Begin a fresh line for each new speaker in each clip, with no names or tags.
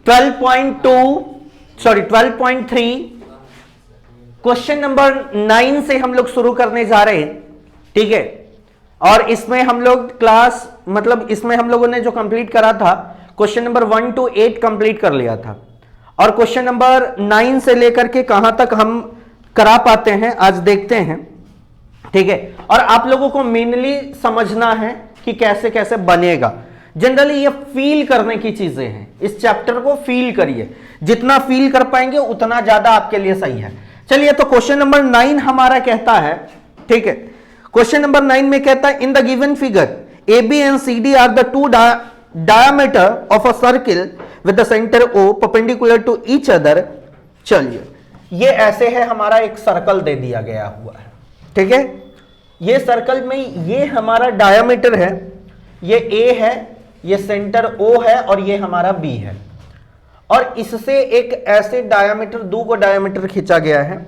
12.3 question number 9 से हम लोग शुरू करने जा रहे हैं, ठीक है। और इसमें हम लोग इसमें हम लोगों ने जो कंप्लीट करा था क्वेश्चन नंबर 1 to 8 कंप्लीट कर लिया था, और क्वेश्चन नंबर 9 से लेकर के कहां तक हम करा पाते हैं आज देखते हैं, ठीक है। और आप लोगों को मेनली समझना है कि कैसे कैसे बनेगा। जनरली ये फील करने की चीजें हैं, इस चैप्टर को फील करिए, जितना फील कर पाएंगे उतना ज्यादा आपके लिए सही है। चलिए, तो क्वेश्चन नंबर 9 हमारा कहता है, ठीक है, क्वेश्चन नंबर 9 में कहता है in the given figure A B and C D are the two diameter of a circle with the centre O perpendicular to each other. चलिए, ये ऐसे है, हमारा एक सर्कल दे दिया गया हुआ है, ठीक है। ये सर्कल में ये हमारा डायमीटर है, ये ए है, ये सेंटर ओ है, और ये हमारा बी है। और इससे एक ऐसे डायमीटर, दो को डायमीटर खींचा गया है,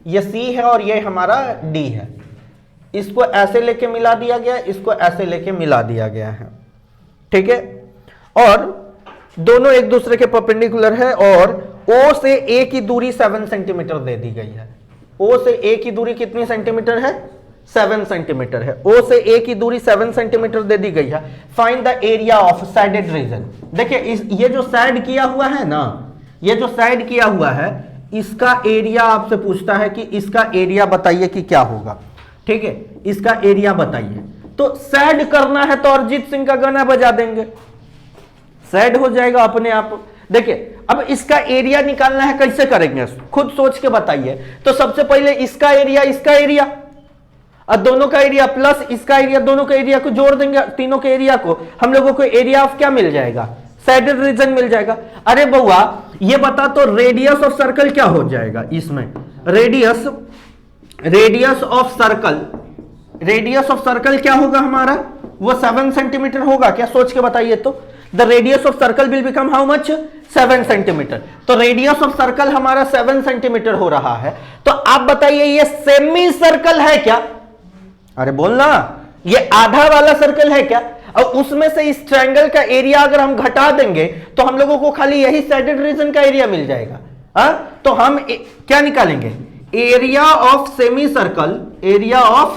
ये सी है और ये हमारा डी है। इसको ऐसे लेके मिला दिया गया, इसको ऐसे लेके मिला दिया गया है, ठीक है। और दोनों एक दूसरे के परपेंडिकुलर है, और ओ से ए की दूरी 7 सेंटीमीटर दे दी गई है। ओ से ए की दूरी कितनी सेंटीमीटर है? 7 सेंटीमीटर है। ओ से ए की दूरी 7 सेंटीमीटर दे दी गई है। Find the area of sided reason. देखिए, ये जो साइड किया हुआ है ना, ये जो साइड किया हुआ है, इसका एरिया आपसे पूछता है कि इसका एरिया बताइए कि क्या होगा, ठीक है। इसका एरिया बताइए, तो साइड करना है तो अरिजीत सिंह का गाना बजा देंगे, साइड हो जाएगा अपने आप। देखिए, अब इसका एरिया निकालना है, कैसे करेंगे खुद सोच के बताइए। तो सबसे पहले इसका एरिया और दोनों का एरिया प्लस इसका एरिया, दोनों का एरिया को जोड़ देंगे, तीनों के एरिया को, हम लोगों को एरिया ऑफ क्या मिल जाएगा? साइडेड रीजन मिल जाएगा। अरे बउआ, ये बता तो रेडियस ऑफ सर्कल क्या हो जाएगा इसमें? रेडियस ऑफ सर्कल क्या होगा हमारा? वो 7 सेंटीमीटर होगा क्या? सोच के बताइए तो। The radius of circle will become how much? 7 centimetre. तो रेडियस ऑफ सर्कल हमारा 7 सेंटीमीटर हो रहा है। तो आप बताइए, ये सेमी सर्कल है क्या? अरे बोलना, ये आधा वाला सर्कल है क्या? और उसमें से इस ट्रायंगल का एरिया अगर हम घटा देंगे तो हम लोगों को खाली यही साइडेड रीजन का एरिया मिल जाएगा। तो हम क्या निकालेंगे? Area of semi circle, area of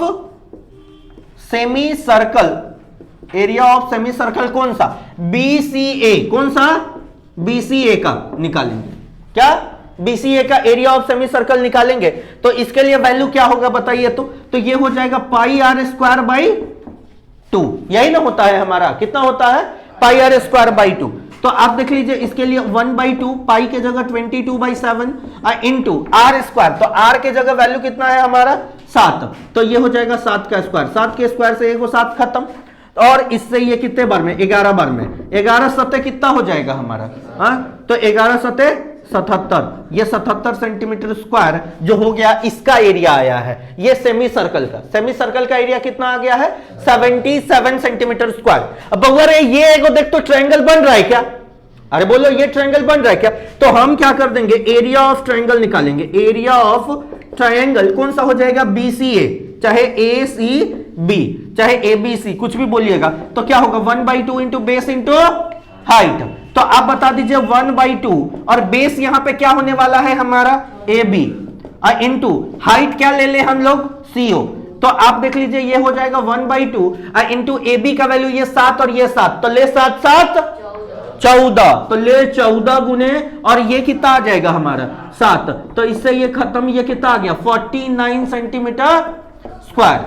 semi circle कौन सा? BCA। कौन सा? BCA का निकालेंगे। क्या? BCA का एरिया ऑफ सेमी सर्कल निकालेंगे। तो इसके लिए वैल्यू क्या होगा बताइए तो ये हो जाएगा पाई आर स्क्वायर बाई 2। यही ना होता है हमारा, कितना होता है? पाई आर स्क्वायर बाई 2। तो आप देख लीजिए, इसके लिए 1/2 पाई के जगह 22/7 इंटू आर स्क्वायर। तो आर के जगह वैल्यू कितना है हमारा? 7। तो ये हो जाएगा 7 का स्क्वायर। 7 के स्क्वायर से 7 खत्म। और इससे ये कितने बार में? 11 बार में। 11 सतह कितना हो जाएगा हमारा? तो 11 सतह 77। ये 77 सेंटीमीटर स्क्वायर जो हो गया, इसका एरिया आया है। ये सेमी सर्कल का एरिया कितना आ गया है? 77 सेंटीमीटर स्क्वायर। अब बउआ रे, ये एगो देख तो ट्रायंगल बन रहा है क्या? अरे बोलो, ये ट्रायंगल बन रहा है क्या? तो हम क्या कर देंगे? एरिया ऑफ ट्रायंगल निकालेंगे। एरिया ऑफ ट्रायंगल कौन सा हो जाएगा? BCA, चाहे ACB, चाहे ABC, कुछ भी बोलिएगा। तो क्या होगा? 1/2 इंटू बेस इंटू हाइट। तो आप बता दीजिए 1/2, और बेस यहां पे क्या होने वाला है हमारा? AB, इंटू हाइट क्या ले हम लोग? CO। तो आप देख लीजिए, ये हो जाएगा 1/2 इंटू AB का वैल्यू ये 7 और ये 7, तो ले 7 7 14। तो ले 14 गुने, और ये कितना आ जाएगा हमारा? 7। तो इससे ये खत्म, ये कितना आ गया? 49 सेंटीमीटर स्क्वायर।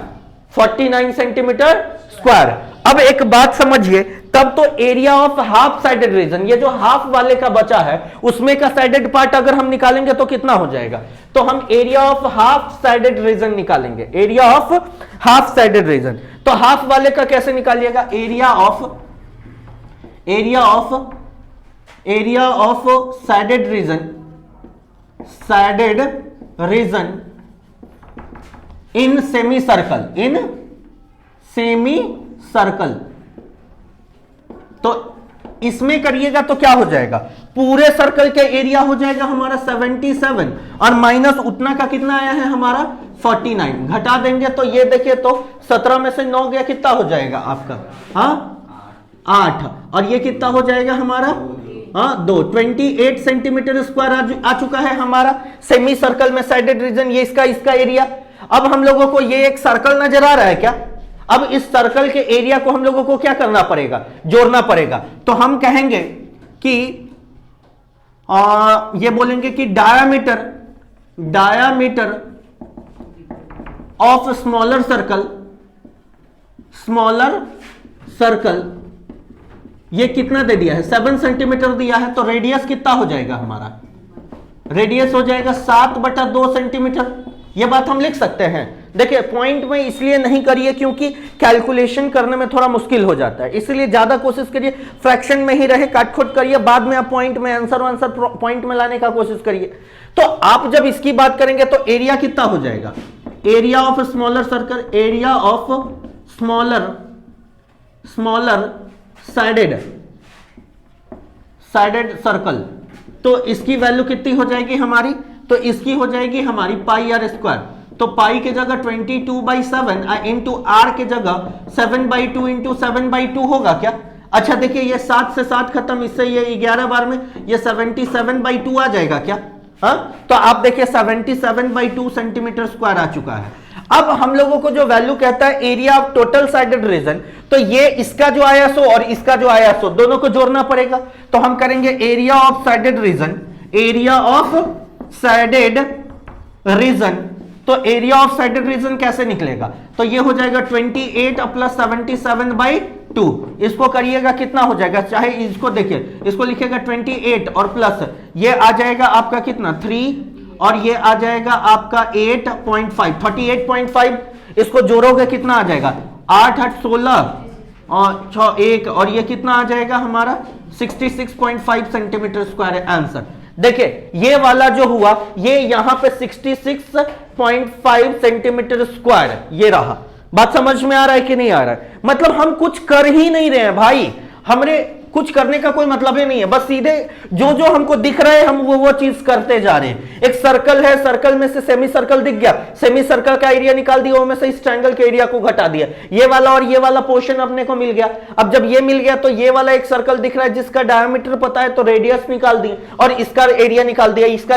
49 centimetre square. अब एक बात समझिए, तब तो area of half sided reason, ये जो हाफ वाले का बचा है उसमें का साइडेड पार्ट अगर हम निकालेंगे तो कितना हो जाएगा? तो हम area of half sided region निकालेंगे। Area of half sided region. तो हाफ वाले का कैसे निकालिएगा? Area of sided region in semi circle. तो इसमें करिएगा तो क्या हो जाएगा? पूरे सर्कल का एरिया हो जाएगा हमारा 77, और माइनस उतना का कितना आया है हमारा? 49। घटा देंगे तो ये देखिए, तो 17 में से 9 गया, कितना हो जाएगा आपका? 8। और ये कितना हो जाएगा हमारा? हाँ 2 28 सेंटीमीटर स्क्वायर आ चुका है हमारा सेमी सर्कल में साइडेड रीजन, ये इसका एरिया। अब हम लोगों को ये एक सर्कल नजर आ रहा है क्या? अब इस सर्कल के एरिया को हम लोगों को क्या करना पड़ेगा? जोड़ना पड़ेगा। तो हम कहेंगे कि ये बोलेंगे कि डायामीटर ऑफ स्मॉलर सर्कल ये कितना दे दिया है? 7 सेंटीमीटर दिया है। तो रेडियस कितना हो जाएगा हमारा? रेडियस हो जाएगा 7/2 सेंटीमीटर। ये बात हम लिख सकते हैं। देखिए पॉइंट में इसलिए नहीं करिए क्योंकि कैलकुलेशन करने में थोड़ा मुश्किल हो जाता है, इसलिए ज्यादा कोशिश करिए फ्रैक्शन में ही रहे, काटखोट करिए, बाद में आप पॉइंट में आंसर पॉइंट में लाने का कोशिश करिए। तो आप जब इसकी बात करेंगे तो एरिया कितना हो जाएगा? Area of smaller circle, area of smaller sided circle, तो इसकी वैल्यू कितनी हो जाएगी हमारी? तो इसकी हो जाएगी हमारी पाई आर स्क्वायर। तो पाई के जगह 22/7 इंटू आर के जगह 7/2 इंटू 7/2 होगा क्या? अच्छा देखिए ये 7 से 7 खत्म, इससे ये 11 बार में ये 77/2 आ जाएगा क्या? हाँ तो आप देखिए 77/2 सेंटीमीटर स्क्वायर आ चुका है। अब हम लोगों को जो वैल्यू कहता है area of total sided region, तो ये इसका जो आया सो और इसका जो आया सो दोनों को जोड़ना पड़ेगा। तो हम करेंगे area of sided reason, area of sided region. तो एरिया ऑफ साइडेड रीजन कैसे निकलेगा? तो ये हो जाएगा 28 + 77/2। इसको करिएगा कितना हो जाएगा? चाहे इसको देखिए, इसको लिखिएगा 28 और प्लस ये आ जाएगा आपका कितना 3 और ये आ जाएगा आपका 8.5 38.5। इसको जोड़ोगे कितना आ जाएगा? 8 8 16 और 6 1 और ये कितना आ जाएगा हमारा 66.5 सेंटीमीटर स्क्वायर आंसर। देखिए ये वाला जो हुआ ये यहां पे 66.5 सेंटीमीटर स्क्वायर ये रहा। बात समझ में आ रहा है कि नहीं आ रहा है? मतलब हम कुछ कर ही नहीं रहे हैं भाई, हमरे कुछ करने का कोई मतलब ही नहीं है, बस सीधे जो जो हमको दिख रहा है हम वो चीज करते जा रहे हैं। एक सर्कल है, सर्कल में से सेमी सर्कल दिख गया, सेमी सर्कल का एरिया निकाल दिया, उसमें से इस ट्रायंगल के एरिया को घटा दिया, ये वाला और ये वाला पोर्शन अपने को मिल गया। अब जब ये मिल गया तो ये वाला एक सर्कल दिख रहा है जिसका डायमीटर पता है तो रेडियस निकाल दिए और इसका एरिया निकाल दिया, इसका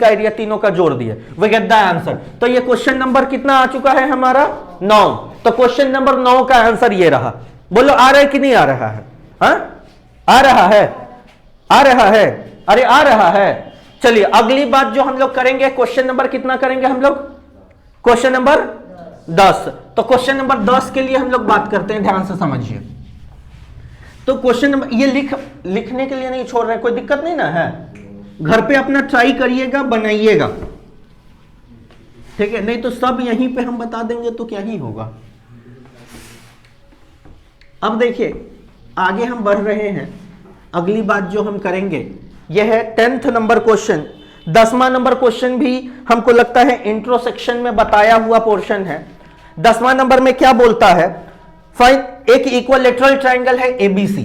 एरिया, तीनों का जोड़ दिया, वी गेट द आंसर। तो ये क्वेश्चन नंबर कितना आ चुका है हमारा 9। तो क्वेश्चन नंबर 9 का आंसर ये रहा। बोलो आ रहा है कि नहीं आ रहा है? हाँ आ रहा है, आ रहा है, अरे आ रहा है। चलिए अगली बात जो हम लोग करेंगे, क्वेश्चन नंबर कितना करेंगे हम लोग? Question number 10। तो क्वेश्चन नंबर 10 के लिए हम लोग बात करते हैं, ध्यान से समझिए। तो क्वेश्चन नंबर ये लिखने के लिए नहीं छोड़ रहे, कोई दिक्कत नहीं ना है, घर पे अपना ट्राई करिएगा, बनाइएगा, ठीक है? नहीं तो सब यहीं पे हम बता देंगे तो क्या ही होगा। अब देखिए आगे हम बढ़ रहे हैं, अगली बात जो हम करेंगे यह है 10th नंबर क्वेश्चन। 10वां नंबर क्वेश्चन भी हमको लगता है इंट्रो सेक्शन में बताया हुआ पोर्शन है। 10वां नंबर में क्या बोलता है? फाइंड एक इक्विलैटरल ट्रायंगल है एबीसी।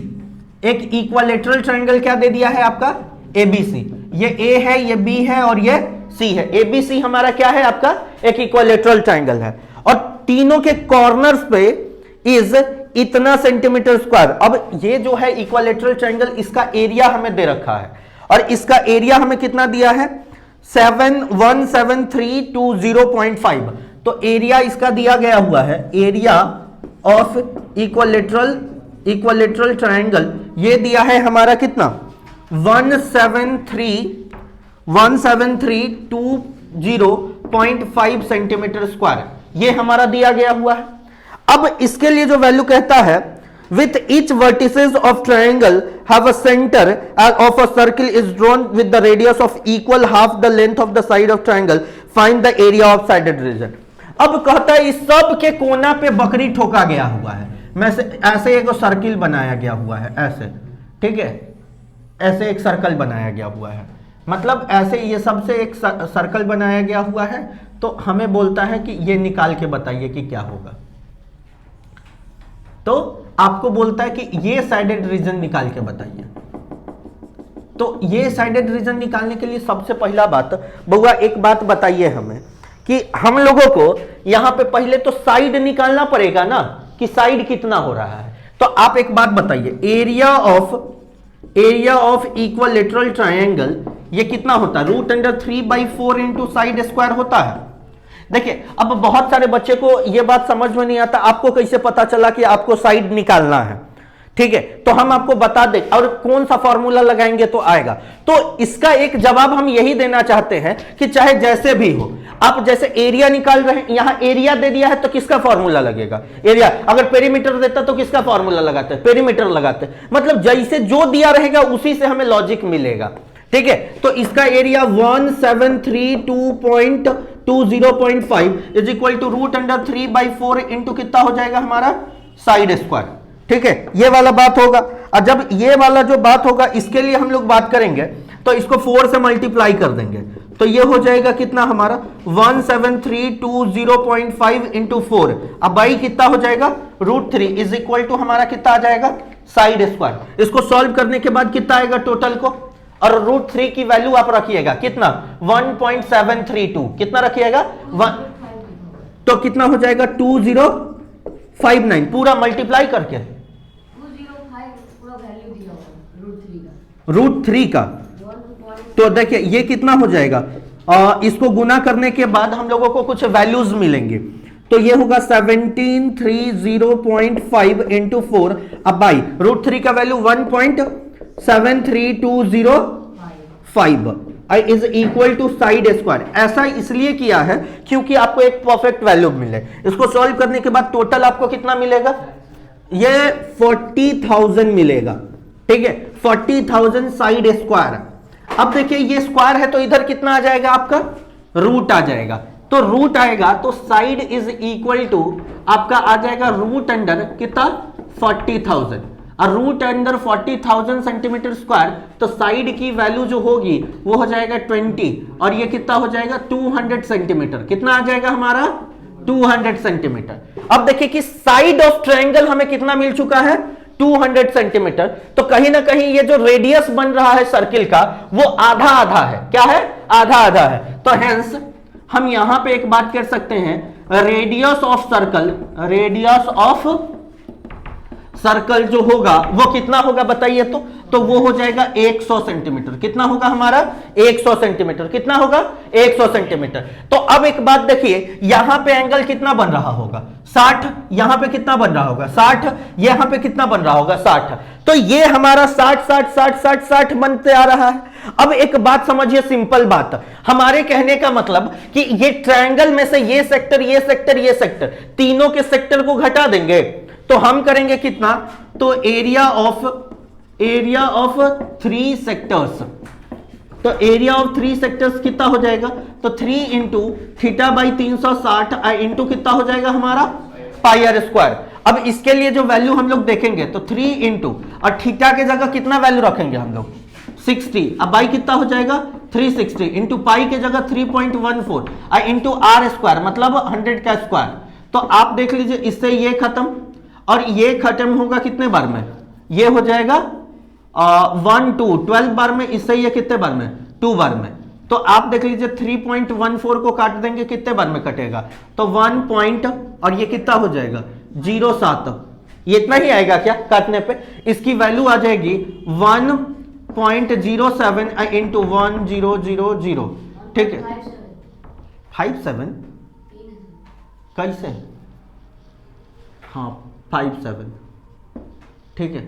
एक इक्विलैटरल ट्रायंगल क्या दे दिया है आपका? एबीसी। ये ए है, ये बी है और ये सी है। एबीसी हमारा क्या है आपका? एक इक्विलैटरल ट्रायंगल है और तीनों के कॉर्नर्स पे इज इतना सेंटीमीटर स्क्वायर। अब ये जो है इक्विलैटरल ट्रायंगल, इसका एरिया हमें दे रखा है और इसका एरिया हमें कितना दिया है? 71732.5। तो एरिया इसका दिया गया हुआ है, एरिया ऑफ इक्विलैटरल ट्रायंगल ये दिया है हमारा कितना? 17320.5 सेंटीमीटर स्क्वायर, ये हमारा दिया गया हुआ है। अब इसके लिए जो वैल्यू कहता है with each vertices of triangle have a center of a circle is drawn with the radius of equal half the length of the side of triangle, find the area of sided region। अब कहता है इस सब के कोना पे बकरी ठोका गया हुआ है, मैं ऐसे एक सर्किल बनाया गया हुआ है, ऐसे, ठीक है? ऐसे एक सर्कल बनाया गया हुआ है, मतलब ऐसे ये सबसे एक सर्कल बनाया गया हुआ है। तो हमें बोलता है कि ये निकाल के बताइए कि क्या होगा। तो आपको बोलता है कि ये साइडेड रीजन निकाल के बताइए। तो ये साइडेड रीजन निकालने के लिए सबसे पहला बात, बउआ एक बात बताइए हमें कि हम लोगों को यहां पे पहले तो साइड निकालना पड़ेगा ना, कि साइड कितना हो रहा है। तो आप एक बात बताइए, area of area of equilateral triangle ये कितना होता है, √3/4 इंटू साइड स्क्वायर होता है। देखिए अब बहुत सारे बच्चे को ये बात समझ में नहीं आता, आपको कैसे पता चला कि आपको साइड निकालना है, ठीक है, तो हम आपको बता दें और कौन सा फॉर्मूला लगाएंगे तो आएगा। तो इसका एक जवाब हम यही देना चाहते हैं कि चाहे जैसे भी हो, आप जैसे एरिया निकाल रहे हैं, यहां एरिया दे दिया है तो किसका फॉर्मूला लगेगा, एरिया। अगर पेरीमीटर देता तो किसका फॉर्मूला लगाते हैं, पेरीमीटर लगाते हैं। मतलब जैसे जो दिया रहेगा उसी से हमें लॉजिक मिलेगा, ठीक है। तो इसका area 1732.20.5 is equal to √3/4 into कितना हो जाएगा हमारा साइड स्क्वायर, ठीक है, ये वाला बात होगा। और जब ये वाला जो बात होगा इसके लिए हम लोग बात करेंगे तो इसको 4 से मल्टीप्लाई कर देंगे तो ये हो जाएगा कितना हमारा 1732.0.5 इंटू 4। अब भाई कितना हो जाएगा √3 इज इक्वल टू हमारा कितना आ जाएगा साइड स्क्वायर। इसको सॉल्व करने के बाद कितना आएगा टोटल को, और √3 की वैल्यू आप रखिएगा कितना 1.732, कितना रखिएगा 1, तो कितना हो जाएगा 2059 पूरा मल्टीप्लाई करके 205 √3 का। तो देखिए ये कितना हो जाएगा, इसको गुना करने के बाद हम लोगों को कुछ वैल्यूज मिलेंगे। तो ये होगा 1730.5 इंटू 4 अब बाई √3 का value 1.73205 is equal to side square. ऐसा इसलिए किया है क्योंकि आपको एक परफेक्ट वैल्यू मिले। इसको सॉल्व करने के बाद टोटल आपको कितना मिलेगा, ये 40,000 मिलेगा, ठीक है, 40,000 साइड स्क्वायर। अब देखिए ये स्क्वायर है तो इधर कितना आ जाएगा आपका रूट आ जाएगा, तो रूट आएगा तो साइड इज इक्वल टू आपका आ जाएगा रूट अंडर कितना 40,000 और रूट अंडर 40,000 सेंटीमीटर स्क्वायर। तो साइड की वैल्यू जो होगी वो हो जाएगा 20 और ये कितना हो जाएगा 200 सेंटीमीटर। कितना आ जाएगा हमारा 200 सेंटीमीटर। अब देखिए कि साइड ऑफ ट्रायंगल हमें कितना मिल चुका है 200 सेंटीमीटर। तो कहीं ना कहीं ये जो रेडियस बन रहा है सर्किल का वो आधा आधा है, क्या है आधा आधा है। तो हेंस हम यहां पे एक बात कर सकते हैं radius of circle, radius of circle जो होगा वो कितना होगा बताइए, तो वो हो जाएगा 100 सेंटीमीटर। कितना होगा हमारा 100 सेंटीमीटर, कितना होगा 100 सेंटीमीटर। तो अब एक बात देखिए यहां पे एंगल कितना बन रहा होगा 60, यहां पे कितना बन रहा होगा 60, यहां पे कितना बन रहा होगा 60। तो ये हमारा 60 60 60 60 60 बनते आ रहा है। अब एक बात समझिए, सिंपल बात, हमारे कहने का मतलब कि ये ट्रायंगल में से ये सेक्टर ये सेक्टर ये सेक्टर तीनों के सेक्टर को घटा देंगे तो हम करेंगे कितना, तो एरिया ऑफ 3 सेक्टर्स, तो एरिया ऑफ 3 सेक्टर्स कितना हो जाएगा, तो 3 इंटू थीटा बाई 360 इंटू कितना हो जाएगा हमारा पाई आर स्क्वायर। अब इसके लिए जो वैल्यू हम लोग देखेंगे तो 3 इंटू और थीटा के जगह कितना वैल्यू रखेंगे हम लोग 60, अब बाई कितना हो जाएगा 360 इंटू पाई के जगह 3.14 इंटू आर स्क्वायर मतलब 100 का स्क्वायर। तो आप देख लीजिए इससे ये खत्म और ये खत्म होगा कितने बार में, ये हो जाएगा 1 2 12 बार में, इससे ये कितने बार में 2 बार में। तो आप देख लीजिए 3.14 को काट देंगे कितने बार में कटेगा, तो 1 पॉइंट और ये कितना हो जाएगा 0.7, ये इतना ही आएगा क्या काटने पे। इसकी वैल्यू आ जाएगी 1.07 इंटू 1000, ठीक है 57 कैसे, हाँ 57, ठीक है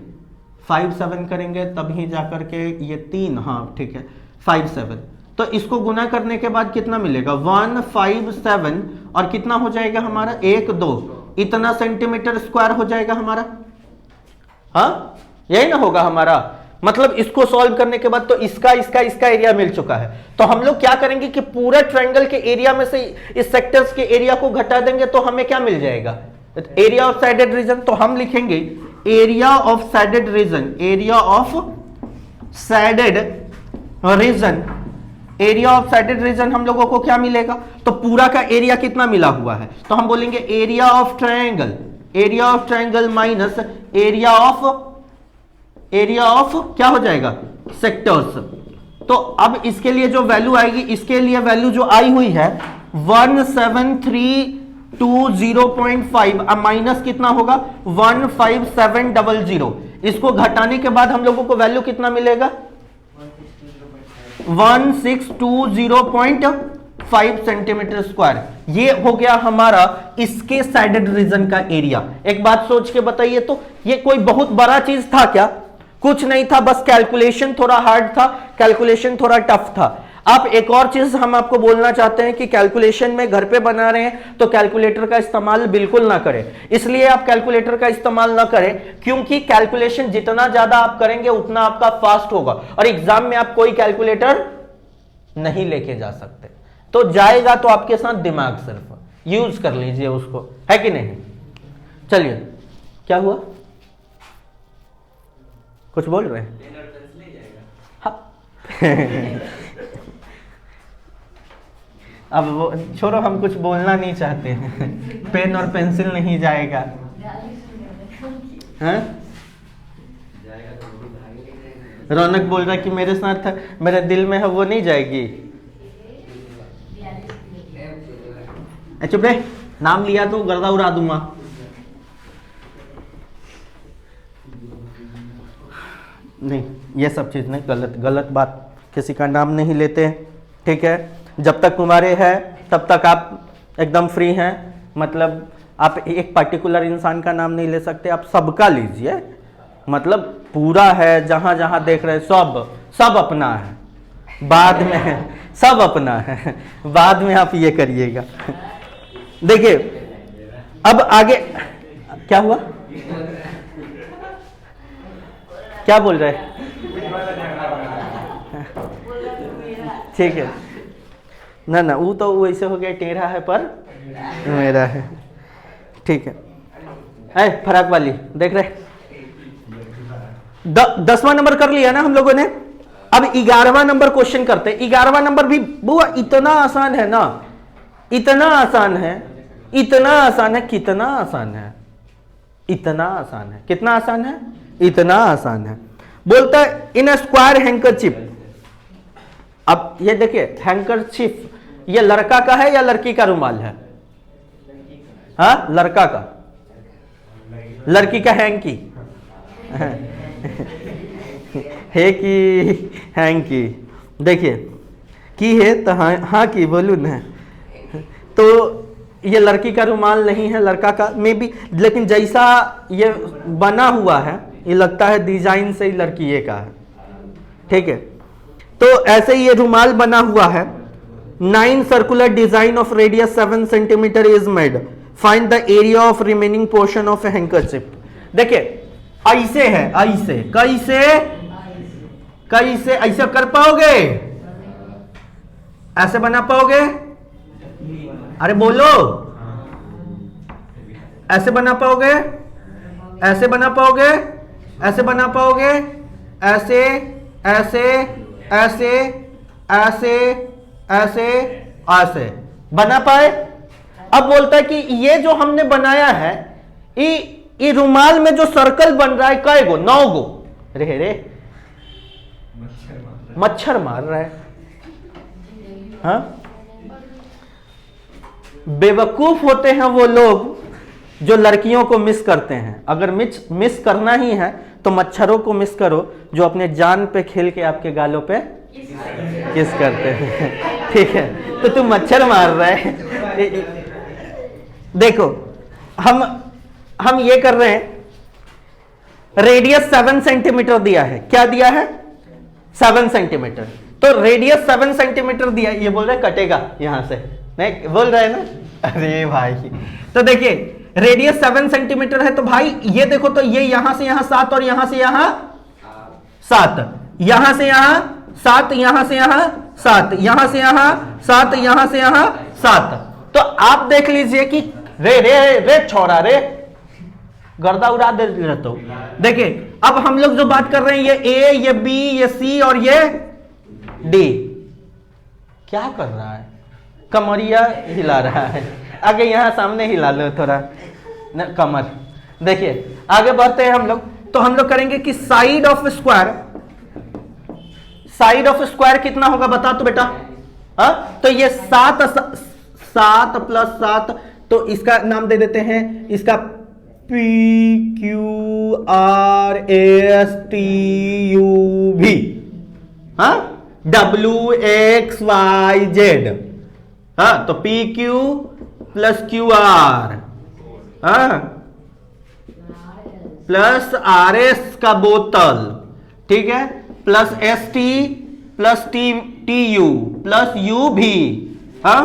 57 करेंगे तभी जाकर के ये 3, हाँ ठीक है 57। तो इसको गुना करने के बाद कितना मिलेगा 157 और कितना हो जाएगा हमारा 1 2 इतना सेंटीमीटर स्क्वायर हो जाएगा हमारा, हाँ यही ना होगा हमारा। मतलब इसको सॉल्व करने के बाद तो इसका एरिया मिल चुका है। तो हम लोग क्या करेंगे कि पूरा ट्रायंगल के एरिया में से इस सेक्टर्स के एरिया को घटा देंगे तो हमें क्या मिल जाएगा एरिया ऑफ साइडेड रीजन। तो हम लिखेंगे area of sided reason, area of sided reason, area of sided reason हम लोगों को क्या मिलेगा, तो पूरा का एरिया कितना मिला हुआ है, तो हम बोलेंगे area of triangle minus area of क्या हो जाएगा सेक्टर्स। तो अब इसके लिए जो वैल्यू आएगी, इसके लिए वैल्यू जो आई हुई है 17320.5 अब माइनस कितना होगा 15700, इसको घटाने के बाद हम लोगों को वैल्यू कितना मिलेगा? 1620.5 सेंटीमीटर स्क्वायर। ये हो गया हमारा इसके साइडेड रीजन का एरिया। एक बात सोच के बताइए तो, ये कोई बहुत बड़ा चीज था क्या? कुछ नहीं था, बस कैलकुलेशन थोड़ा हार्ड था, कैलकुलेशन थोड़ा टफ था। अब एक और चीज हम आपको बोलना चाहते हैं कि कैलकुलेशन में घर पे बना रहे हैं तो कैलकुलेटर का इस्तेमाल बिल्कुल ना करें। इसलिए आप कैलकुलेटर का इस्तेमाल ना करें क्योंकि कैलकुलेशन जितना ज्यादा आप करेंगे उतना आपका फास्ट होगा, और एग्जाम में आप कोई कैलकुलेटर नहीं लेके जा सकते। तो जाएगा तो आपके साथ दिमाग, सिर्फ यूज कर लीजिए उसको, है कि नहीं? चलिए, क्या हुआ? कुछ बोल रहे हैं? हाँ। अब वो छोड़ो, हम कुछ बोलना नहीं चाहते हैं। पेन और पेंसिल नहीं जाएगा। हाँ? रौनक बोल रहा है कि मेरे साथ मेरे दिल में है वो नहीं जाएगी। चुप रहे, नाम लिया तो गर्दा उड़ा दूंगा। नहीं, ये सब चीज नहीं, गलत गलत बात, किसी का नाम नहीं लेते हैं, ठीक है? जब तक तुम्हारे है तब तक आप एकदम फ्री हैं। मतलब आप एक पर्टिकुलर इंसान का नाम नहीं ले सकते, आप सबका लीजिए। मतलब पूरा है, जहां जहां देख रहे सब अपना है, बाद में सब अपना है, बाद में आप ये करिएगा। देखिए अब आगे क्या हुआ? क्या बोल रहे हैं? ठीक है ना ना, वो तो वैसे हो गया, टेढ़ा है पर मेरा है, ठीक है। फराक वाली देख रहे, 10वां नंबर कर लिया ना हम लोगों ने। अब 11वां नंबर क्वेश्चन करते हैं। 11वां नंबर भी बुआ इतना आसान है ना, इतना आसान है, इतना आसान है, कितना आसान है, इतना आसान है, कितना आसान है, इतना आसान है। बोलता है इन अ स्क्वायर हैंकरचिप। अब ये देखिए, हैंकरचिप ये लड़का का है या लड़की का रुमाल है? हाँ, लड़का का, लड़की का हैंकी है कि हैंकी? देखिए की है तो हाँ की बोलू ना, तो ये लड़की का रुमाल नहीं है, लड़का का मे बी, लेकिन जैसा ये बना हुआ है ये लगता है डिजाइन से ही लड़की ये का है, ठीक है? तो ऐसे ही ये रुमाल बना हुआ है। 9 circular design of radius 7 centimetre is made, find the area of remaining portion of a handkerchief. देखिए ऐसे है, ऐसे कैसे कैसे ऐसे कर पाओगे? ऐसे बना पाओगे? अरे बोलो, ऐसे बना पाओगे? ऐसे बना पाओगे? ऐसे बना पाओगे? ऐसे ऐसे ऐसे ऐसे ऐसे ऐसे बना पाए? अब बोलता है कि ये जो हमने बनाया है, ये रुमाल में जो सर्कल बन रहा है कई गो? 9 गो। रे मच्छर मार रहा है। हाँ, बेवकूफ होते हैं वो लोग जो लड़कियों को मिस करते हैं। अगर मिस करना ही है तो मच्छरों को मिस करो जो अपने जान पे खेल के आपके गालों पे किस करते हैं, ठीक है? तो तू मच्छर मार रहा है। देखो हम ये कर रहे हैं, रेडियस 7 सेंटीमीटर दिया है। क्या दिया है? 7 सेंटीमीटर। तो रेडियस 7 सेंटीमीटर दिया, ये बोल रहा है कटेगा यहां से, नहीं बोल रहा है ना? अरे भाई, तो देखिए रेडियस 7 सेंटीमीटर है, तो भाई ये देखो, तो ये यहां से यहां 7 और यहां से यहां 7, यहां से यहां 7, यहां से यहां 7, यहां से यहां 7, यहां से यहां 7। तो आप देख लीजिए कि रे रे रे छोड़ा रे, गर्दा उड़ा दे रहता हूं। देखिए अब हम लोग जो बात कर रहे हैं, ये ए, ये बी, ये सी और ये डी, क्या कर रहा है? कमरिया हिला रहा है। आगे यहां सामने हिला लो थोड़ा न, कमर। देखिए आगे बढ़ते हैं हम लोग, तो हम लोग करेंगे कि side of square, side of square कितना होगा बता तो बेटा? हाँ, तो ये 7 प्लस 7, तो इसका नाम दे देते हैं, इसका PQRSTUV, हाँ, WXYZ, हाँ, तो PQ प्लस QR, हाँ, प्लस RS का बोतल, ठीक है, plus ST plus TU plus UV, हाँ,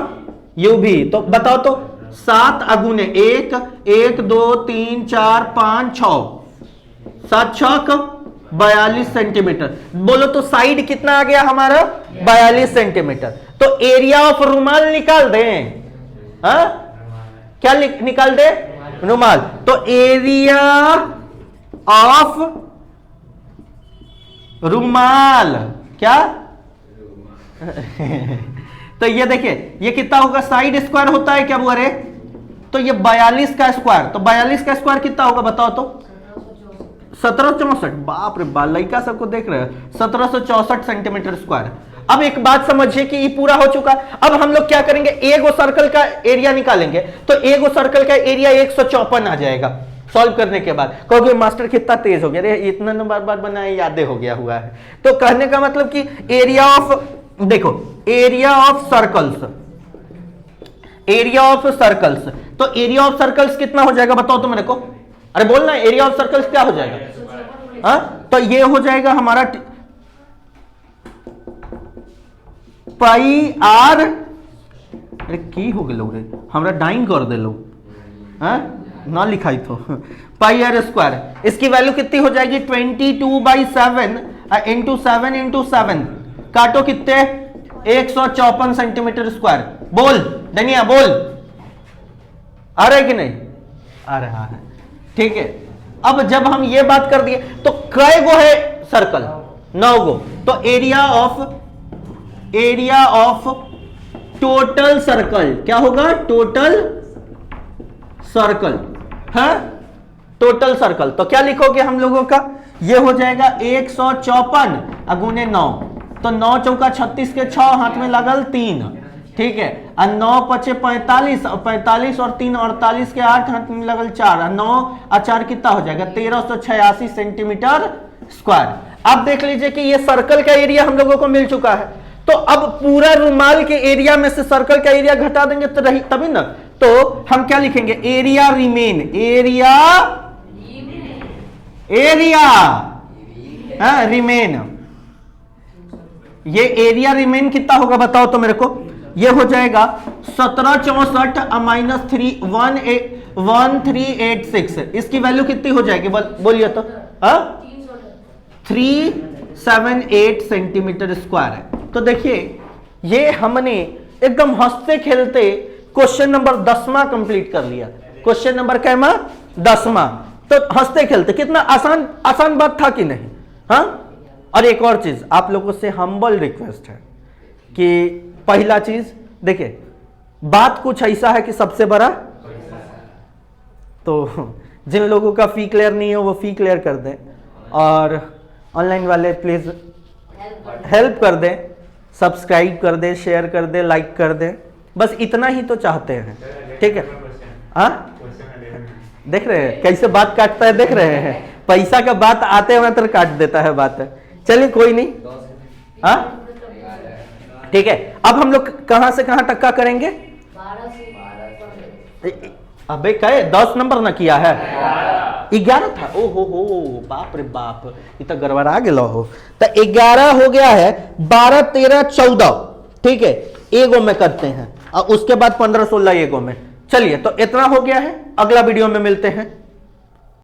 UV। तो बताओ तो 7 अगुने 1, 1 2 3 4 5 6, 7 छक 42 सेंटीमीटर। बोलो तो साइड कितना आ गया हमारा? 42 सेंटीमीटर। तो एरिया ऑफ रुमाल निकाल दें, हाँ, क्या निकाल दे? रुमाल। तो एरिया ऑफ रुमाल क्या? तो ये देखिए, ये कितना होगा? साइड स्क्वायर होता है क्या बुआरे? तो ये 42 का स्क्वायर, तो 42 का स्क्वायर कितना होगा बताओ तो? 1764। बाप रे बाप, लड़का सबको देख रहे हैं, 1764 सेंटीमीटर स्क्वायर। अब एक बात समझिए कि ये पूरा हो चुका। अब हम लोग क्या करेंगे? एगो सर्कल का एरिया निकालेंगे। तो एगो सर्कल का एरिया 154 आ जाएगा सॉल्व करने के बाद। कहोगे मास्टर कितना तेज हो गया, अरे इतना बार बार बनाया, यादें हो गया हुआ है। तो कहने का मतलब कि एरिया ऑफ, देखो, area of circles, area of circles, तो एरिया ऑफ सर्कल्स कितना हो जाएगा बताओ तो मेरे को? अरे बोलना, एरिया ऑफ सर्कल्स क्या हो जाएगा? हाँ, तो ये हो जाएगा हमारा पाई आर, अरे की हो गए लोग रे, हमरा डाइंग कर दे लोग, हाँ ना लिखाई तो, पाई आर स्क्वायर। इसकी वैल्यू कितनी हो जाएगी? 22/7 इंटू 7 इंटू 7, काटो कितने? 154 सेंटीमीटर स्क्वायर। बोल डनिया बोल, आ रहा है कि नहीं? आ रहा है, ठीक है। अब जब हम ये बात कर दिए तो कै गो है सर्कल? 9 गो। तो एरिया ऑफ टोटल सर्कल क्या होगा? टोटल सर्कल, है टोटल सर्कल। तो क्या लिखोगे हम लोगों का? ये हो जाएगा 154 अगुने 9, तो 9 चौका 36 के 6 हाथ में लगल 3, ठीक है। और 9 पचे 45, और 45 और 3 48 के 8 हाथ में लगल 4, और 9 और 4 कितना हो जाएगा? 1386 सेंटीमीटर स्क्वायर। अब देख लीजिए कि ये सर्कल का एरिया हम लोगों को मिल चुका है। तो अब पूरा रुमाल के एरिया में से सर्कल का एरिया घटा देंगे तो रही तभी ना। तो हम क्या लिखेंगे? Area remain, area remain. ये एरिया रिमेन कितना होगा बताओ तो मेरे को? ये हो जाएगा 1764 माइनस 1386। इसकी वैल्यू कितनी हो जाएगी बोलिए तो? 378 सेंटीमीटर स्क्वायर है। तो देखिए, ये हमने एकदम हंसते खेलते क्वेश्चन नंबर 10वां कंप्लीट कर लिया। क्वेश्चन नंबर कैमा? 10वां। तो हंसते खेलते, कितना आसान बात था कि नहीं? हाँ। और एक और चीज आप लोगों से हम्बल रिक्वेस्ट है कि पहला चीज देखिए, बात कुछ ऐसा है कि सबसे बड़ा, तो जिन लोगों का फी क्लियर नहीं है वो फी क्लियर कर दें, और ऑनलाइन वाले प्लीज हेल्प कर दें, सब्सक्राइब कर दें, शेयर कर दें, लाइक कर दें, बस इतना ही तो चाहते हैं, ठीक है? हाँ, देख रहे हैं कैसे बात काटता है, देख रहे हैं, पैसा का बात आते हुए तो काट देता है बात। चलिए कोई नहीं, हाँ ठीक है। अब हम लोग कहां से कहां तक का करेंगे? 12 अबे कहे 10 नंबर ना किया है, 11 था। ओ हो बाप रे बाप, ये तो गड़बड़ा गेलो हो। तो 11 हो गया है, 12 13 14, ठीक है, एगो में करते हैं और उसके बाद 15 16 एगो में। चलिए, तो इतना हो गया है, अगला वीडियो में मिलते हैं।